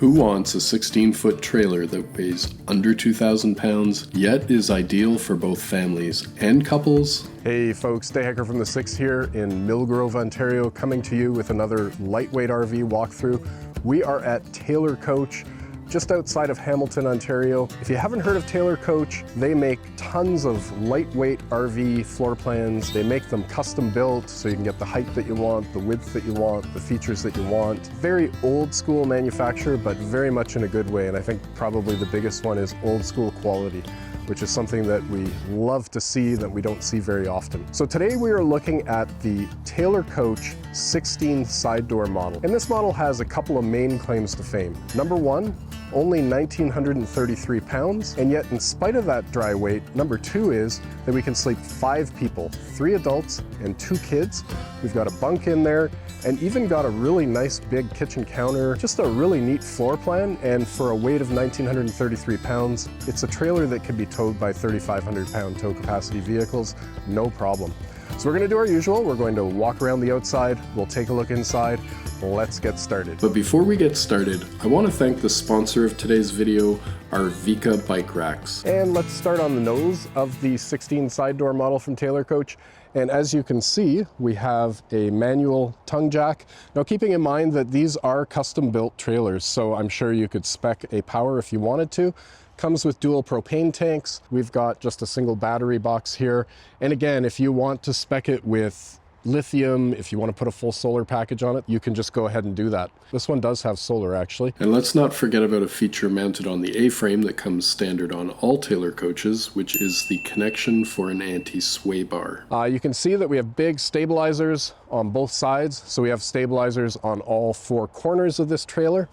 Who wants a 16-foot trailer that weighs under 2,000 pounds, yet is ideal for both families and couples? Hey folks, Dayhiker from the 6 here in Millgrove, Ontario, coming to you with another lightweight RV walkthrough. We are at Taylor Coach, just outside of Hamilton, Ontario. If you haven't heard of Taylor Coach, they make tons of lightweight RV floor plans. They make them custom built so you can get the height that you want, the width that you want, the features that you want. Very old school manufacturer, but very much in a good way. And I think probably the biggest one is old school quality, which is something that we love to see that we don't see very often. So today we are looking at the Taylor Coach 16 side door model. And this model has a couple of main claims to fame. Number one, only 1,933 pounds, and yet in spite of that dry weight, number two is that we can sleep 5 people, 3 adults and 2 kids. We've got a bunk in there, and even got a really nice big kitchen counter, just a really neat floor plan, and for a weight of 1,933 pounds, it's a trailer that can be towed by 3,500 pound tow capacity vehicles, no problem. So we're gonna do our usual, we're going to walk around the outside, we'll take a look inside, let's get started. But before we get started, I want to thank the sponsor of today's video, Arvika Bikeracks. And let's start on the nose of the 16 side door model from Taylor Coach. And as you can see, we have a manual tongue jack. Now keeping in mind that these are custom built trailers, so I'm sure you could spec a power if you wanted to. Comes with dual propane tanks. We've got just a single battery box here. And again, if you want to spec it with lithium, if you want to put a full solar package on it, you can just go ahead and do that. This one does have solar actually. And let's not forget about a feature mounted on the A-frame that comes standard on all Taylor coaches, which is the connection for an anti-sway bar. You can see that we have big stabilizers on both sides. So we have stabilizers on all 4 corners of this trailer.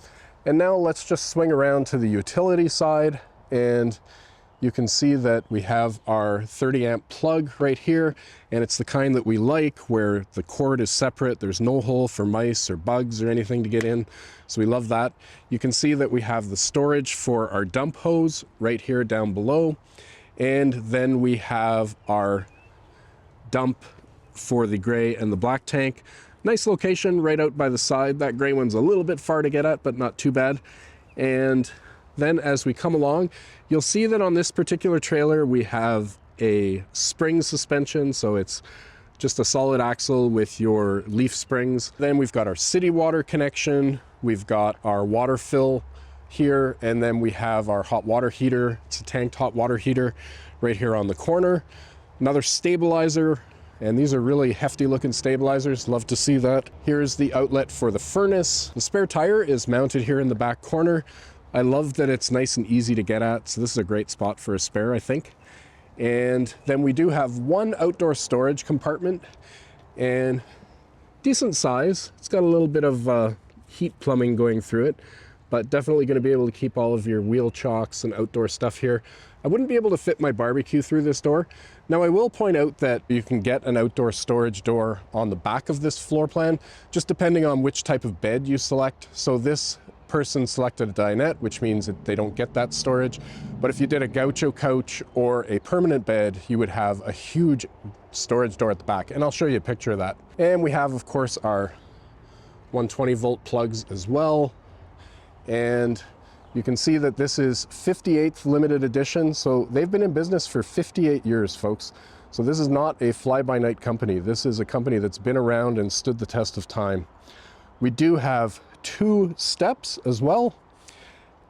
And now let's just swing around to the utility side, and you can see that we have our 30 amp plug right here, and it's the kind that we like where the cord is separate. There's no hole for mice or bugs or anything to get in. So we love that. You can see that we have the storage for our dump hose right here down below. And then we have our dump for the gray and the black tank. Nice location right out by the side. That gray one's a little bit far to get at, but not too bad. And then as we come along, you'll see that on this particular trailer, we have a spring suspension. So it's just a solid axle with your leaf springs. Then we've got our city water connection. We've got our water fill here. And then we have our hot water heater. It's a tanked hot water heater right here on the corner. Another stabilizer. And these are really hefty looking stabilizers. Love to see that. Here's the outlet for the furnace. The spare tire is mounted here in the back corner. I love that it's nice and easy to get at, so this is a great spot for a spare, I think. And then we do have one outdoor storage compartment, and decent size. It's got a little bit of heat plumbing going through it, but definitely going to be able to keep all of your wheel chocks and outdoor stuff here. I wouldn't be able to fit my barbecue through this door. Now I will point out that you can get an outdoor storage door on the back of this floor plan, just depending on which type of bed you select. So this person selected a dinette, which means that they don't get that storage. But if you did a gaucho couch or a permanent bed, you would have a huge storage door at the back. And I'll show you a picture of that. And we have, of course, our 120 volt plugs as well. And you can see that this is 58th limited edition. So they've been in business for 58 years, folks. So this is not a fly-by-night company. This is a company that's been around and stood the test of time. We do have 2 steps as well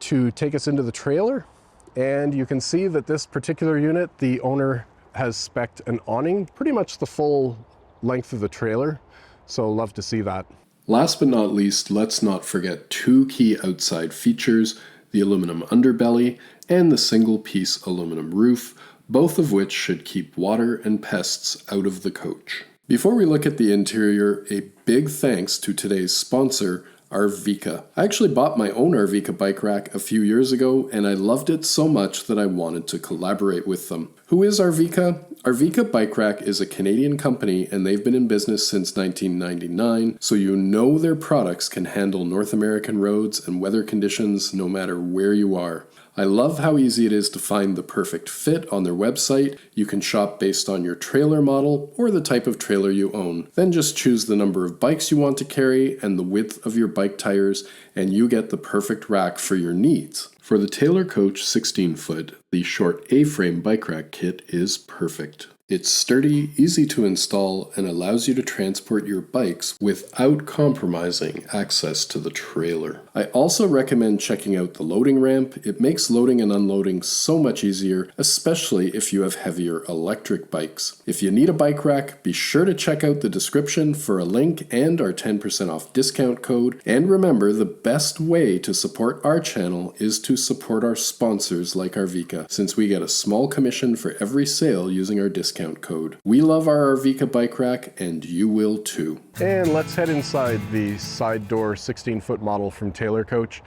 to take us into the trailer. And you can see that this particular unit, the owner has spec'd an awning, pretty much the full length of the trailer. So love to see that. Last but not least, let's not forget 2 key outside features, the aluminum underbelly and the single-piece aluminum roof, both of which should keep water and pests out of the coach. Before we look at the interior, a big thanks to today's sponsor, Arvika. I actually bought my own Arvika bike rack a few years ago, and I loved it so much that I wanted to collaborate with them. Who is Arvika? Arvika Bike Rack is a Canadian company, and they've been in business since 1999, so you know their products can handle North American roads and weather conditions no matter where you are. I love how easy it is to find the perfect fit on their website. You can shop based on your trailer model or the type of trailer you own. Then just choose the number of bikes you want to carry and the width of your bike tires, and you get the perfect rack for your needs. For the Taylor Coach 16-foot, the short A-frame bike rack kit is perfect. It's sturdy, easy to install, and allows you to transport your bikes without compromising access to the trailer. I also recommend checking out the loading ramp. It makes loading and unloading so much easier, especially if you have heavier electric bikes. If you need a bike rack, be sure to check out the description for a link and our 10% off discount code. And remember, the best way to support our channel is to support our sponsors like Arvika, since we get a small commission for every sale using our discount code. We love our Arvika bike rack, and you will too. And let's head inside the side door 16-foot model from Taylor Coach.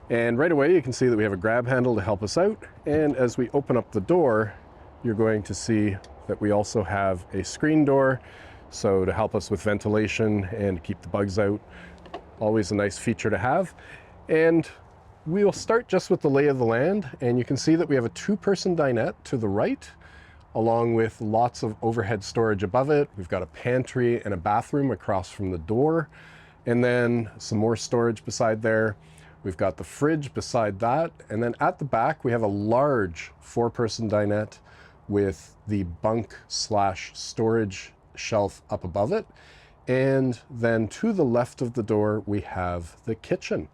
And right away you can see that we have a grab handle to help us out. And as we open up the door, you're going to see that we also have a screen door, so to help us with ventilation and keep the bugs out. Always a nice feature to have. And we'll start just with the lay of the land, and you can see that we have a two-person dinette to the right, along with lots of overhead storage above it. We've got a pantry and a bathroom across from the door, and then some more storage beside there. We've got the fridge beside that, and then at the back we have a large four-person dinette with the bunk/storage shelf up above it. And then to the left of the door we have the kitchen.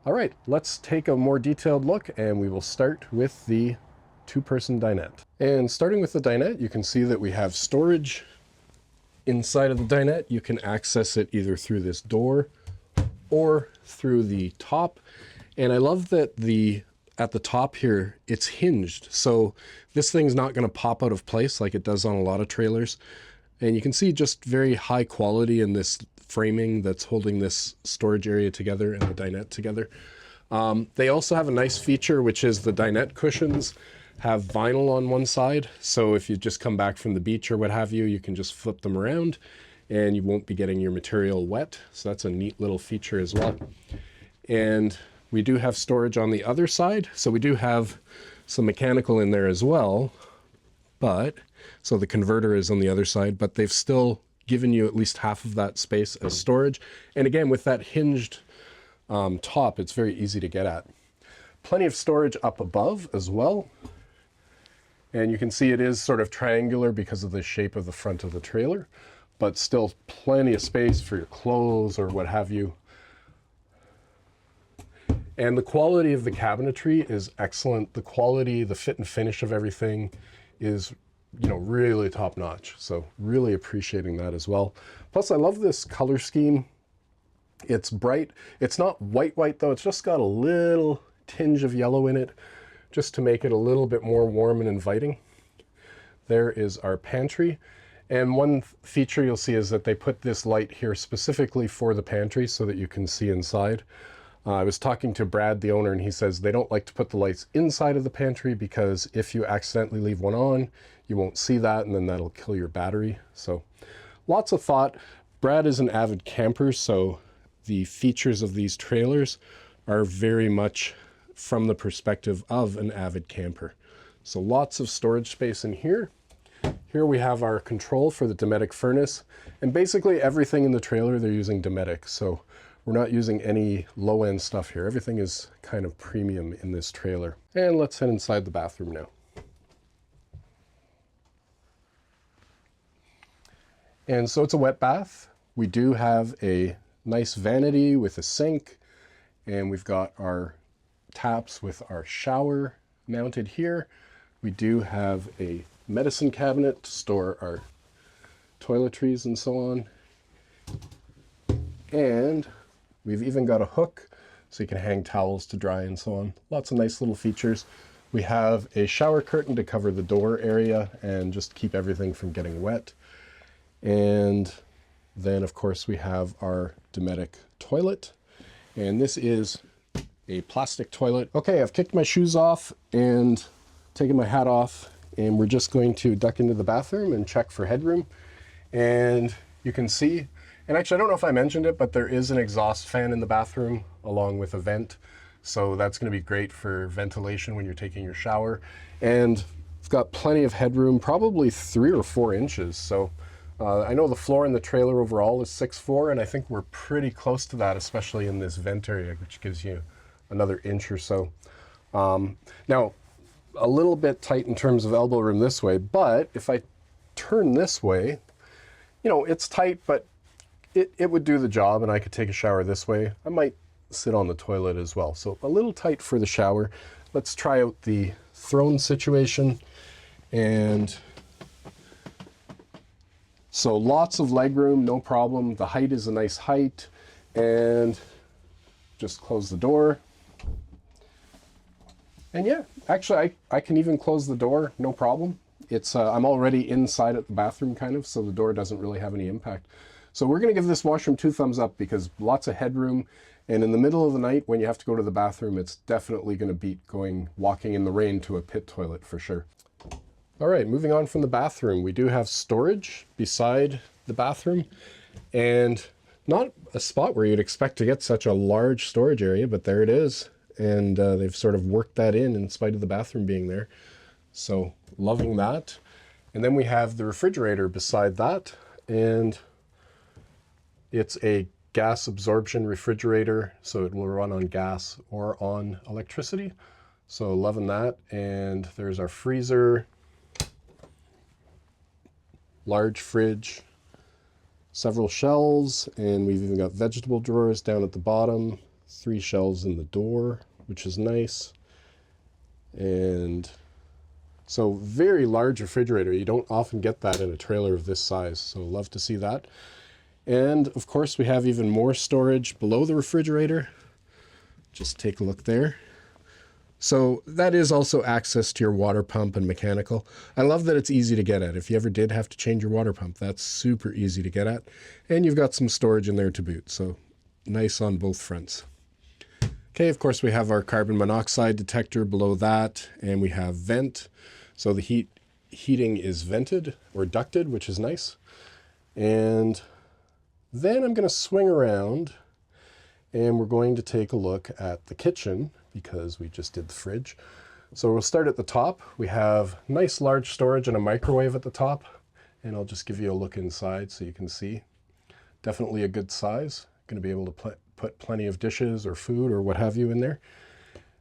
All right, let's take a more detailed look, and we will start with the two-person dinette. And starting with the dinette, you can see that we have storage inside of the dinette. You can access it either through this door or through the top. And I love that at the top here, it's hinged. So this thing's not gonna pop out of place like it does on a lot of trailers. And you can see just very high quality in this framing that's holding this storage area together and the dinette together. They also have a nice feature, which is the dinette cushions have vinyl on one side. So if you just come back from the beach or what have you, you can just flip them around and you won't be getting your material wet. So that's a neat little feature as well. And we do have storage on the other side. So we do have some mechanical in there as well, so the converter is on the other side, but they've still given you at least half of that space as storage. And again, with that hinged top, it's very easy to get at. Plenty of storage up above as well. And you can see it is sort of triangular because of the shape of the front of the trailer, but still plenty of space for your clothes or what have you. And the quality of the cabinetry is excellent. The quality, the fit and finish of everything is, really top notch. So really appreciating that as well. Plus I love this color scheme. It's bright. It's not white though. It's just got a little tinge of yellow in it, just to make it a little bit more warm and inviting. There is our pantry. And one feature you'll see is that they put this light here specifically for the pantry so that you can see inside. I was talking to Brad, the owner, and he says they don't like to put the lights inside of the pantry because if you accidentally leave one on, you won't see that, and then that'll kill your battery. So lots of thought. Brad is an avid camper, so the features of these trailers are very much from the perspective of an avid camper. So lots of storage space in here. Here we have our control for the Dometic furnace, and basically everything in the trailer they're using Dometic, so we're not using any low-end stuff here. Everything is kind of premium in this trailer. And let's head inside the bathroom now. And so it's a wet bath. We do have a nice vanity with a sink, and we've got our taps with our shower mounted here. We do have a medicine cabinet to store our toiletries and so on. And we've even got a hook so you can hang towels to dry and so on. Lots of nice little features. We have a shower curtain to cover the door area and just keep everything from getting wet. And then of course we have our Dometic toilet. And this is a plastic toilet. Okay, I've kicked my shoes off and taken my hat off, and we're just going to duck into the bathroom and check for headroom. And you can see, and actually I don't know if I mentioned it, but there is an exhaust fan in the bathroom along with a vent. So that's gonna be great for ventilation when you're taking your shower. And it's got plenty of headroom, probably 3 or 4 inches. So I know the floor in the trailer overall is 6'4", and I think we're pretty close to that, especially in this vent area, which gives you another inch or so. Now, a little bit tight in terms of elbow room this way, but if I turn this way, you know, it's tight, but it would do the job, and I could take a shower this way. I might sit on the toilet as well. So a little tight for the shower. Let's try out the throne situation. And so lots of leg room, no problem. The height is a nice height. And just close the door. And yeah, actually I can even close the door, no problem. It's I'm already inside at the bathroom kind of, so the door doesn't really have any impact. So we're gonna give this washroom 2 thumbs up because lots of headroom, and in the middle of the night when you have to go to the bathroom, it's definitely gonna beat walking in the rain to a pit toilet for sure. All right, moving on from the bathroom, we do have storage beside the bathroom, and not a spot where you'd expect to get such a large storage area, but there it is. And they've sort of worked that in spite of the bathroom being there. So loving that. And then we have the refrigerator beside that, and it's a gas absorption refrigerator, so it will run on gas or on electricity. So loving that. And there's our freezer, large fridge, several shelves, and we've even got vegetable drawers down at the bottom, 3 shelves in the door, which is nice. And so very large refrigerator. You don't often get that in a trailer of this size, so love to see that. And of course we have even more storage below the refrigerator. Just take a look there. So that is also access to your water pump and mechanical. I love that it's easy to get at. If you ever did have to change your water pump, that's super easy to get at. And you've got some storage in there to boot, so nice on both fronts. Okay, of course we have our carbon monoxide detector below that, and we have vent. So the heating is vented or ducted, which is nice. And then I'm going to swing around and we're going to take a look at the kitchen because we just did the fridge. So we'll start at the top. We have nice large storage and a microwave at the top. And I'll just give you a look inside so you can see. Definitely a good size. Going to be able to put plenty of dishes or food or what have you in there.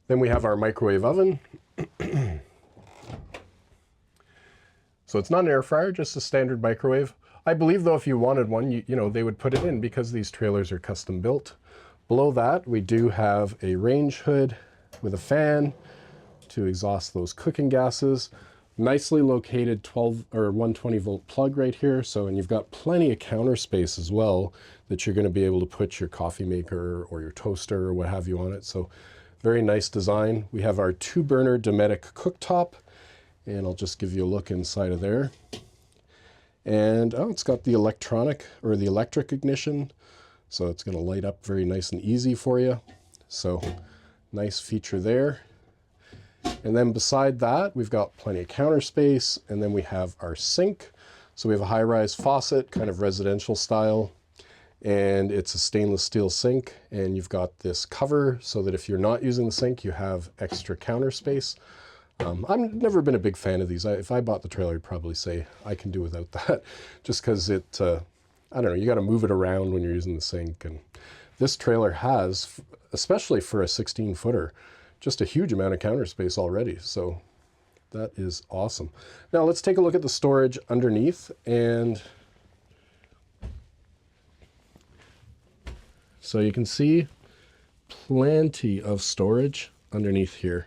Then we have our microwave oven. So it's not an air fryer, just a standard microwave. I believe though if you wanted one, you know, they would put it in because these trailers are custom built. Below that, we do have a range hood with a fan to exhaust those cooking gases. Nicely located 12 or 120 volt plug right here. So, and you've got plenty of counter space as well that you're going to be able to put your coffee maker or your toaster or what have you on it. So very nice design. We have our 2-burner Dometic cooktop, and I'll just give you a look inside of there. And oh, it's got the electronic or the electric ignition. So it's going to light up very nice and easy for you. So nice feature there. And then beside that, we've got plenty of counter space, and then we have our sink. So we have a high-rise faucet, kind of residential style, and it's a stainless steel sink, and you've got this cover so that if you're not using the sink, you have extra counter space. I've never been a big fan of these. If I bought the trailer, I'd probably say I can do without that, just because it, I don't know, you got to move it around when you're using the sink, and this trailer has, especially for a 16-footer, just a huge amount of counter space already. So that is awesome. Now let's take a look at the storage underneath. And so you can see plenty of storage underneath here.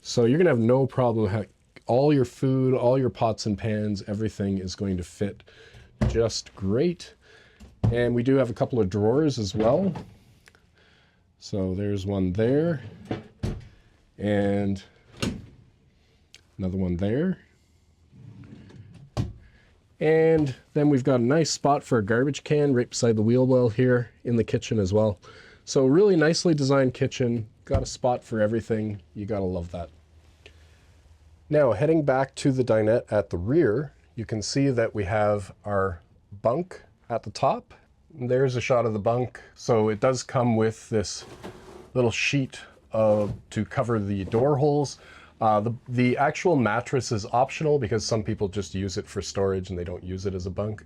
So you're gonna have no problem. All your food, all your pots and pans, everything is going to fit just great. And we do have a couple of drawers as well. So there's one there. And another one there. And then we've got a nice spot for a garbage can right beside the wheel well here in the kitchen as well. So really nicely designed kitchen, got a spot for everything. You gotta love that. Now heading back to the dinette at the rear, you can see that we have our bunk at the top. There's a shot of the bunk. So it does come with this little sheet to cover the door holes. The actual mattress is optional because some people just use it for storage and they don't use it as a bunk.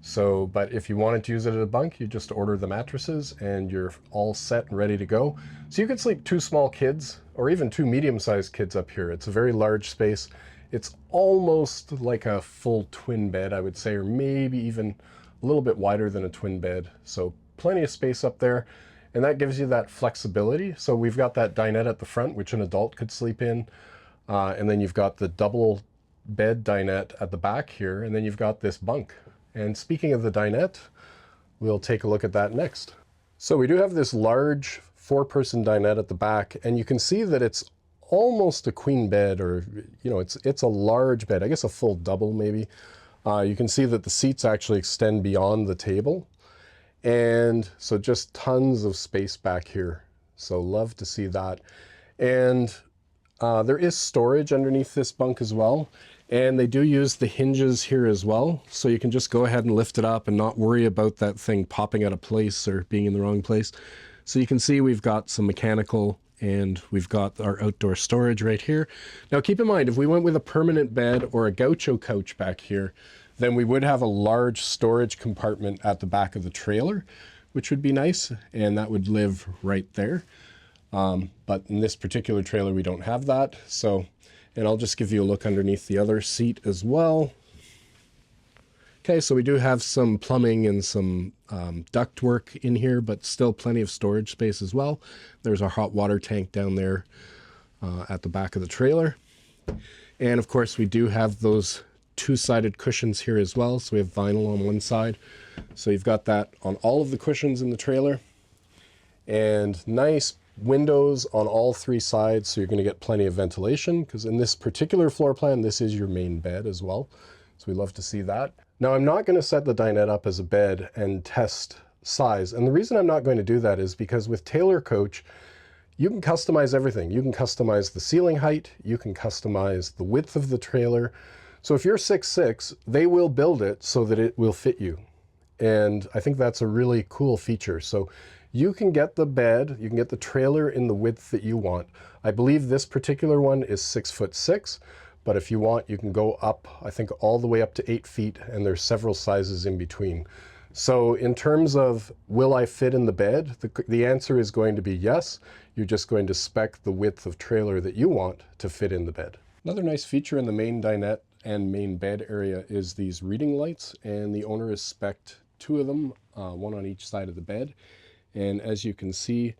So, but if you wanted to use it as a bunk, you just order the mattresses and you're all set and ready to go. So you could sleep 2 small kids or even 2 medium-sized kids up here. It's a very large space. It's almost like a full twin bed, I would say, or maybe even a little bit wider than a twin bed. So plenty of space up there. And that gives you that flexibility. So we've got that dinette at the front, which an adult could sleep in. And then you've got the double bed dinette at the back here. And then you've got this bunk. And speaking of the dinette, we'll take a look at that next. So we do have this large 4-person dinette at the back, and you can see that it's almost a queen bed, or, you know, it's a large bed, I guess a full double maybe. You can see that the seats actually extend beyond the table. And so just tons of space back here. So love to see that. And there is storage underneath this bunk as well. And they do use the hinges here as well. So you can just go ahead and lift it up and not worry about that thing popping out of place or being in the wrong place. So you can see we've got some mechanical and we've got our outdoor storage right here. Now keep in mind, if we went with a permanent bed or a gaucho couch back here, then we would have a large storage compartment at the back of the trailer, which would be nice. And that would live right there. But in this particular trailer, we don't have that. So, and I'll just give you a look underneath the other seat as well. Okay, so we do have some plumbing and some duct work in here, but still plenty of storage space as well. There's our hot water tank down there at the back of the trailer. And of course, we do have those 2-sided cushions here as well. So we have vinyl on one side. So you've got that on all of the cushions in the trailer. And nice windows on all 3 sides, so you're going to get plenty of ventilation, because in this particular floor plan, this is your main bed as well. So we love to see that. Now I'm not going to set the dinette up as a bed and test size. And the reason I'm not going to do that is because with Taylor Coach, you can customize everything. You can customize the ceiling height. You can customize the width of the trailer. So if you're 6'6", they will build it so that it will fit you. And I think that's a really cool feature. So you can get the bed, you can get the trailer in the width that you want. I believe this particular one is 6'6", but if you want, you can go up, I think all the way up to 8 feet, and there's several sizes in between. So in terms of, will I fit in the bed? The answer is going to be yes. You're just going to spec the width of trailer that you want to fit in the bed. Another nice feature in the main dinette and main bed area is these reading lights, and the owner has spec'd 2 of them, one on each side of the bed. And as you can see,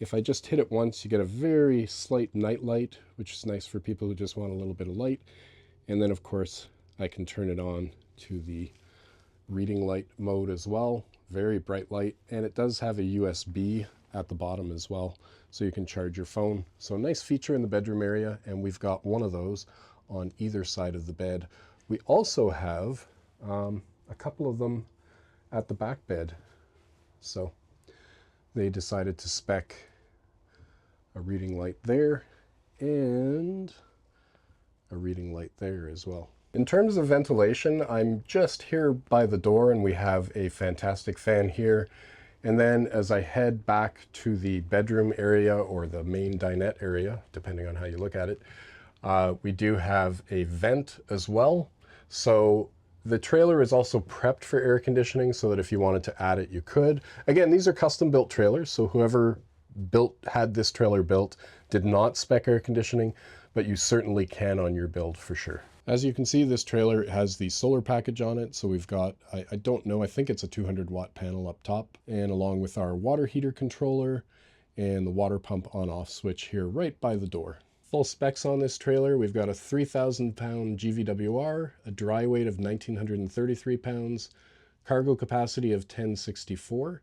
if I just hit it once, you get a very slight night light, which is nice for people who just want a little bit of light. And then of course, I can turn it on to the reading light mode as well. Very bright light. And it does have a USB at the bottom as well, so you can charge your phone. So a nice feature in the bedroom area, and we've got one of those on either side of the bed. We also have a couple of them at the back bed. So they decided to spec a reading light there and a reading light there as well. In terms of ventilation, I'm just here by the door and we have a fantastic fan here. And then as I head back to the bedroom area or the main dinette area, depending on how you look at it, we do have a vent as well. So the trailer is also prepped for air conditioning so that if you wanted to add it, you could. Again, these are custom built trailers, so whoever had this trailer built did not spec air conditioning, but you certainly can on your build for sure. As you can see, this trailer has the solar package on it. So we've got, I don't know, I think it's a 200 watt panel up top, and along with our water heater controller and the water pump on off switch here right by the door. Full specs on this trailer, we've got a 3,000 pound GVWR, a dry weight of 1,933 pounds, cargo capacity of 1064.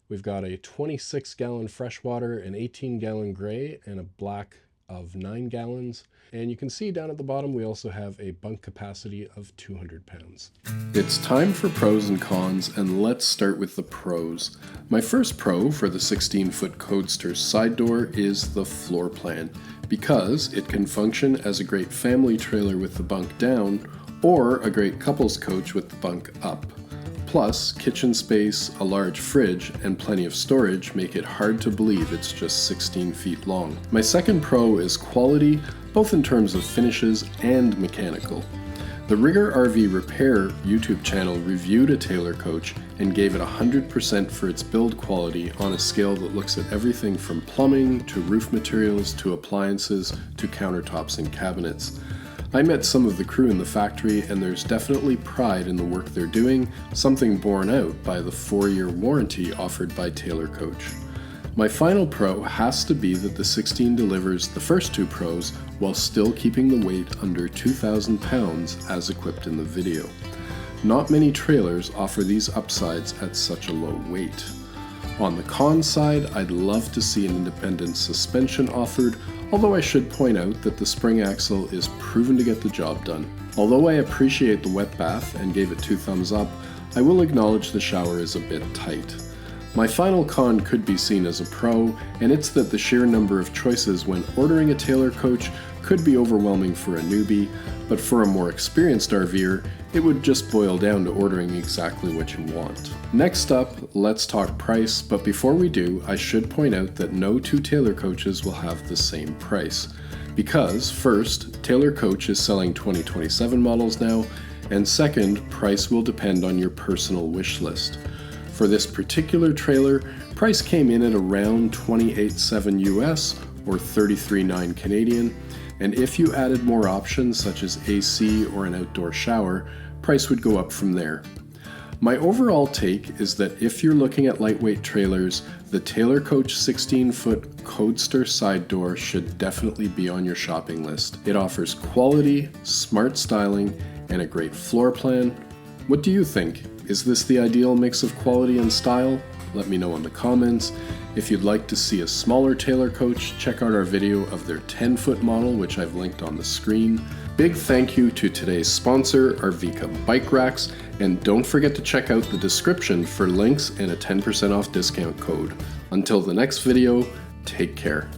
We've got a 26 gallon freshwater, an 18 gallon gray, and a black of 9 gallons. And you can see down at the bottom, we also have a bunk capacity of 200 pounds. It's time for pros and cons, and let's start with the pros. My first pro for the 16-foot Codester Side Door is the floor plan, because it can function as a great family trailer with the bunk down, or a great couples coach with the bunk up. Plus, kitchen space, a large fridge, and plenty of storage make it hard to believe it's just 16 feet long. My second pro is quality, both in terms of finishes and mechanical. The Rigger RV Repair YouTube channel reviewed a Taylor coach and gave it 100% for its build quality on a scale that looks at everything from plumbing to roof materials to appliances to countertops and cabinets. I met some of the crew in the factory, and there's definitely pride in the work they're doing, something borne out by the 4-year warranty offered by Taylor Coach. My final pro has to be that the 16 delivers the first 2 pros while still keeping the weight under 2,000 pounds as equipped in the video. Not many trailers offer these upsides at such a low weight. On the con side, I'd love to see an independent suspension offered, although I should point out that the spring axle is proven to get the job done. Although I appreciate the wet bath and gave it 2 thumbs up, I will acknowledge the shower is a bit tight. My final con could be seen as a pro, and it's that the sheer number of choices when ordering a Taylor coach could be overwhelming for a newbie, but for a more experienced RVer, it would just boil down to ordering exactly what you want. Next up, let's talk price, but before we do, I should point out that no 2 Taylor coaches will have the same price. Because, first, Taylor Coach is selling 2027 models now, and second, price will depend on your personal wish list. For this particular trailer, price came in at around $28,700 US or $33,900 Canadian, and if you added more options such as AC or an outdoor shower, price would go up from there. My overall take is that if you're looking at lightweight trailers, the Taylor Coach 16-foot Codester Side Door should definitely be on your shopping list. It offers quality, smart styling, and a great floor plan. What do you think? Is this the ideal mix of quality and style? Let me know in the comments. If you'd like to see a smaller Taylor coach, check out our video of their 10-foot model, which I've linked on the screen. Big thank you to today's sponsor, Arvika Bikeracks, and don't forget to check out the description for links and a 10% off discount code. Until the next video, take care.